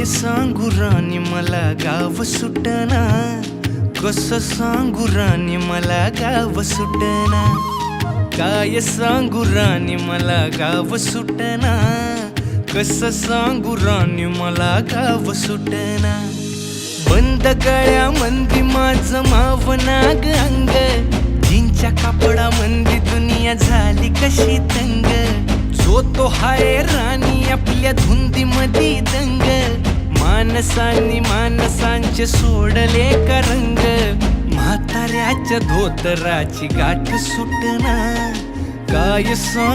काय सांगू राणी मला गाव सुटना, कसं सांगू राणी मला गाव सुटना, काय सांगू राणी मला गाव सुटना, कसं सांगू राणी मला गाव सुटना। बंद गळ्यामंदी माझं मावनाग अंग, जीनच्या कापडामंदी दुनिया झाली कशी तंग, जो तो हाय राणी आपल्या धुंदीमधी दंग, माणसांनी माणसांचे सोडले का रंग, म्हाताऱ्याच्या धोतराची गाठ सुटना, काय सांग